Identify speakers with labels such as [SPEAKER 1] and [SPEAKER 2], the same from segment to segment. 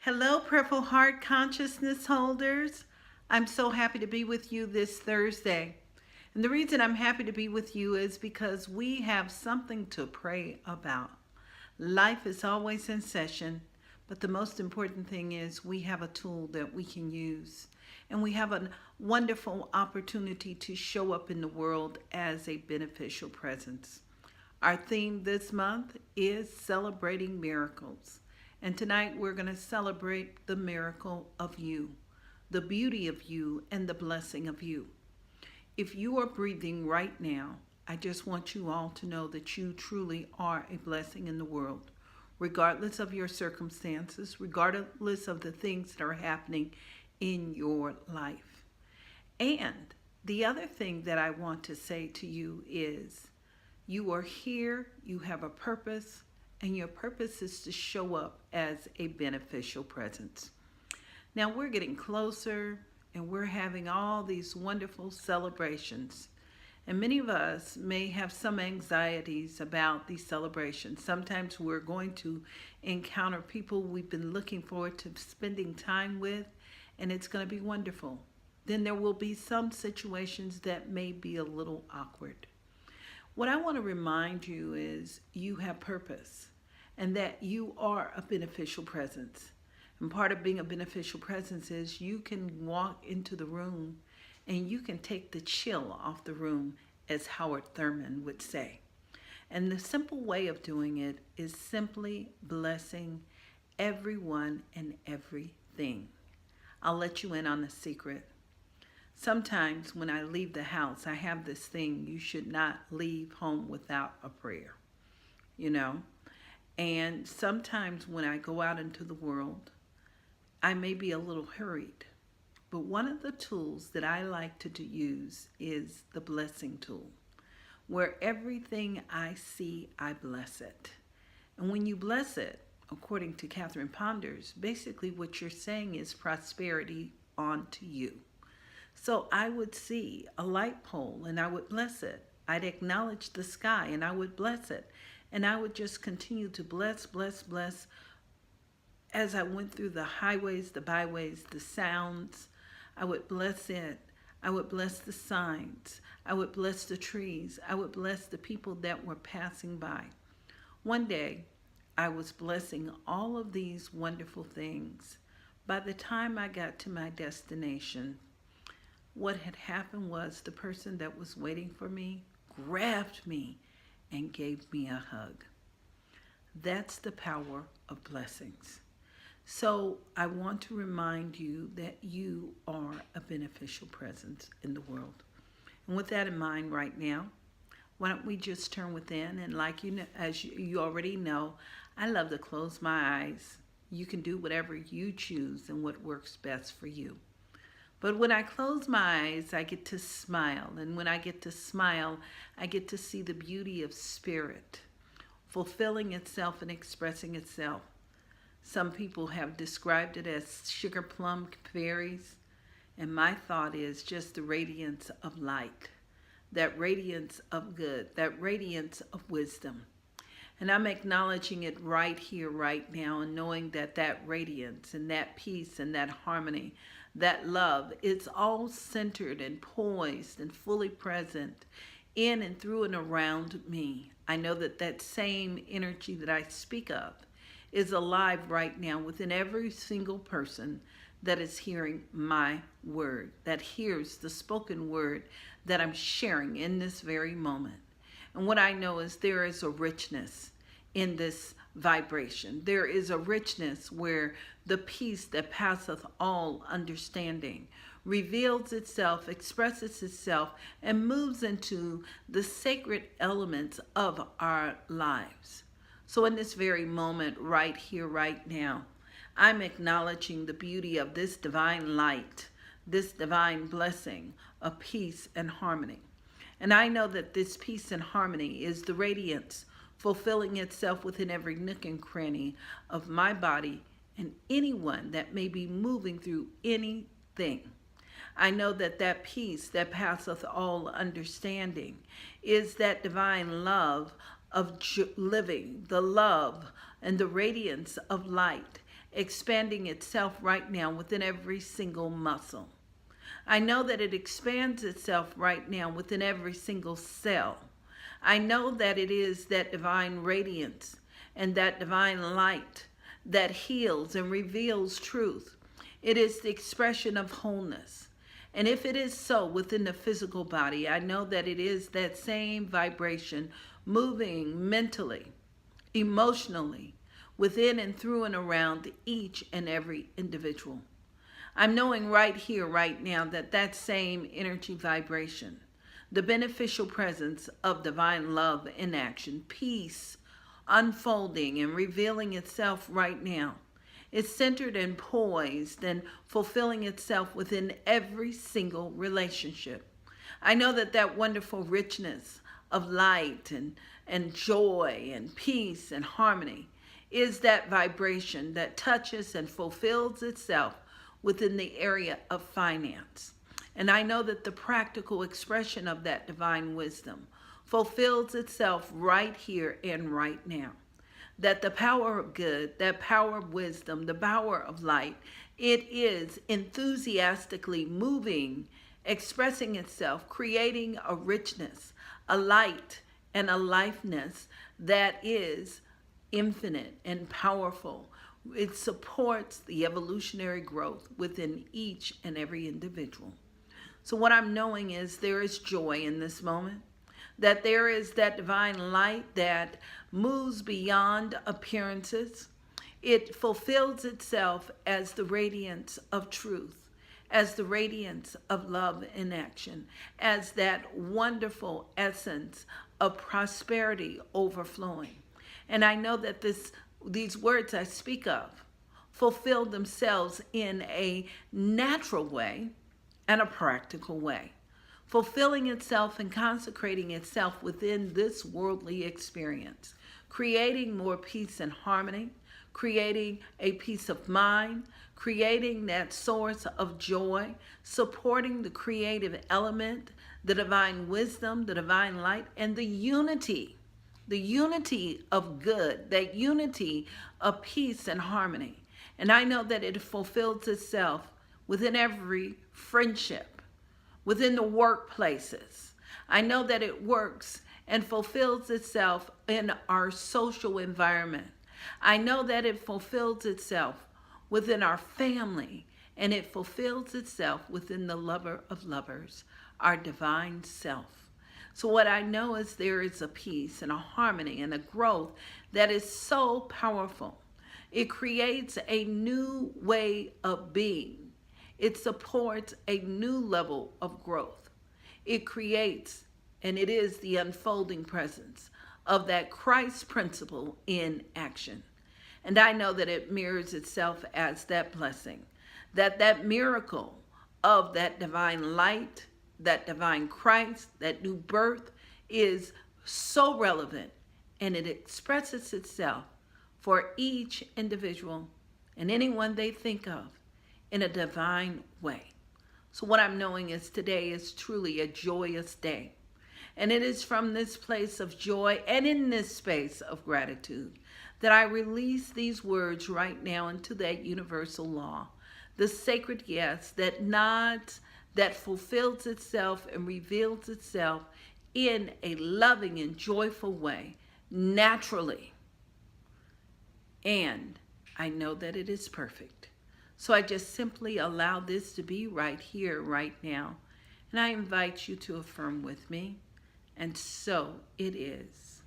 [SPEAKER 1] Hello, Purple Heart Consciousness holders. I'm so happy to be with you this Thursday. And the reason I'm happy to be with you is because we have something to pray about. Life is always in session, but the most important thing is we have a tool that we can use. And we have a wonderful opportunity to show up in the world as a beneficial presence. Our theme this month is celebrating miracles. And tonight we're going to celebrate the miracle of you, the beauty of you, and the blessing of you. If you are breathing right now, I just want you all to know that you truly are a blessing in the world, regardless of your circumstances, regardless of the things that are happening in your life. And the other thing that I want to say to you is you are here, you have a purpose, and your purpose is to show up as a beneficial presence. Now we're getting closer and we're having all these wonderful celebrations. And many of us may have some anxieties about these celebrations. Sometimes we're going to encounter people we've been looking forward to spending time with, and it's going to be wonderful. Then there will be some situations that may be a little awkward. What I want to remind you is you have purpose and that you are a beneficial presence. And part of being a beneficial presence is you can walk into the room and you can take the chill off the room, as Howard Thurman would say. And the simple way of doing it is simply blessing everyone and everything. I'll let you in on the secret. Sometimes when I leave the house, I have this thing, you should not leave home without a prayer, you know? And sometimes when I go out into the world, I may be a little hurried. But one of the tools that I like to use is the blessing tool, where everything I see, I bless it. And when you bless it, according to Catherine Ponders, basically what you're saying is prosperity onto you. So I would see a light pole and I would bless it. I'd acknowledge the sky and I would bless it. And I would just continue to bless, bless, bless as I went through the highways, the byways, the sounds. I would bless it. I would bless the signs. I would bless the trees. I would bless the people that were passing by. One day, I was blessing all of these wonderful things. By the time I got to my destination, what had happened was the person that was waiting for me grabbed me and gave me a hug. That's the power of blessings. So I want to remind you that you are a beneficial presence in the world. And with that in mind right now, why don't we just turn within, and like you know, as you already know, I love to close my eyes. You can do whatever you choose and what works best for you. But when I close my eyes, I get to smile. And when I get to smile, I get to see the beauty of spirit fulfilling itself and expressing itself. Some people have described it as sugar plum fairies. And my thought is just the radiance of light, that radiance of good, that radiance of wisdom. And I'm acknowledging it right here, right now, and knowing that that radiance and that peace and that harmony, that love, it's all centered and poised and fully present in and through and around me. I know that that same energy that I speak of is alive right now within every single person that is hearing my word, that hears the spoken word that I'm sharing in this very moment. And what I know is there is a richness in this vibration. There is a richness where the peace that passeth all understanding reveals itself, expresses itself, and moves into the sacred elements of our lives. So in this very moment, right here, right now, I'm acknowledging the beauty of this divine light, this divine blessing of peace and harmony. And I know that this peace and harmony is the radiance fulfilling itself within every nook and cranny of my body and anyone that may be moving through anything. I know that that peace that passeth all understanding is that divine love of living, the love and the radiance of light. expanding itself right now within every single muscle. I know that it expands itself right now within every single cell. I know that it is that divine radiance and that divine light that heals and reveals truth. It is the expression of wholeness. And if it is so within the physical body, I know that it is that same vibration moving mentally, emotionally, within and through and around each and every individual. I'm knowing right here, right now, that that same energy vibration, the beneficial presence of divine love in action, peace, unfolding and revealing itself right now, is centered and poised and fulfilling itself within every single relationship. I know that that wonderful richness of light and joy and peace and harmony is that vibration that touches and fulfills itself within the area of finance. And I know that the practical expression of that divine wisdom fulfills itself right here and right now. That the power of good, that power of wisdom, the power of light, it is enthusiastically moving, expressing itself, creating a richness, a light, and a lifeness that is infinite and powerful. It supports the evolutionary growth within each and every individual. So what I'm knowing is there is joy in this moment, that there is that divine light that moves beyond appearances. It fulfills itself as the radiance of truth, as the radiance of love in action, as that wonderful essence of prosperity overflowing. And I know that these words I speak of fulfill themselves in a natural way and a practical way, fulfilling itself and consecrating itself within this worldly experience, creating more peace and harmony, creating a peace of mind, creating that source of joy, supporting the creative element, the divine wisdom, the divine light, and the unity of good, that unity of peace and harmony. And I know that it fulfills itself within every friendship, within the workplaces. I know that it works and fulfills itself in our social environment. I know that it fulfills itself within our family, and it fulfills itself within the lover of lovers, our divine self. So what I know is there is a peace and a harmony and a growth that is so powerful. It creates a new way of being. It supports a new level of growth. It creates, and it is the unfolding presence of that Christ principle in action. And I know that it mirrors itself as that blessing, that miracle of that divine light, that divine Christ, that new birth is so relevant, and it expresses itself for each individual and anyone they think of in a divine way. So what I'm knowing is today is truly a joyous day. And it is from this place of joy and in this space of gratitude that I release these words right now into that universal law, the sacred yes that nods, that fulfills itself and reveals itself in a loving and joyful way, naturally. And I know that it is perfect. So I just simply allow this to be right here, right now. And I invite you to affirm with me. And so it is.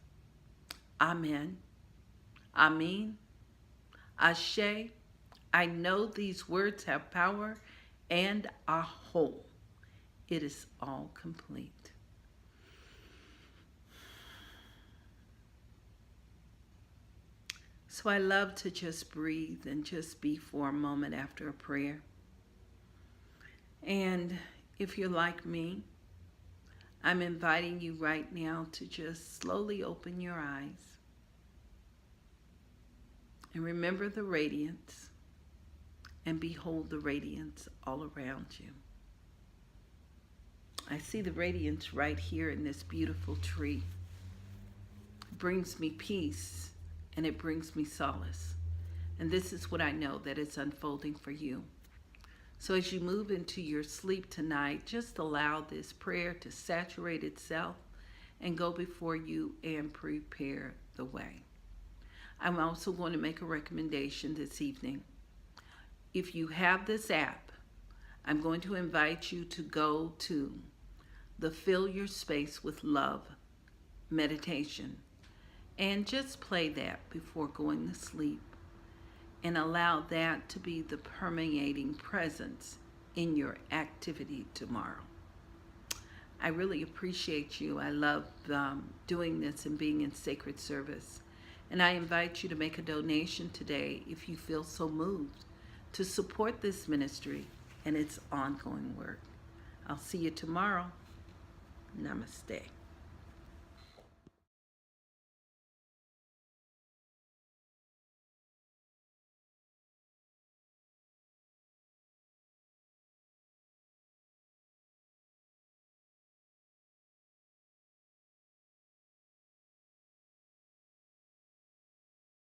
[SPEAKER 1] Amen. Amen. Ashe. I know these words have power and are whole. It is all complete. So I love to just breathe and just be for a moment after a prayer. And if you're like me, I'm inviting you right now to just slowly open your eyes and remember the radiance and behold the radiance all around you. I see the radiance right here in this beautiful tree. It brings me peace and it brings me solace And this is what I know that is unfolding for you. So as you move into your sleep tonight, just allow this prayer to saturate itself and go before you and prepare the way. I'm also going to make a recommendation this evening. If you have this app, I'm going to invite you to go to the Fill Your Space with Love meditation and just play that before going to sleep and allow that to be the permeating presence in your activity tomorrow. I really appreciate you. I love doing this and being in sacred service. And I invite you to make a donation today if you feel so moved to support this ministry and its ongoing work. I'll see you tomorrow. Namaste.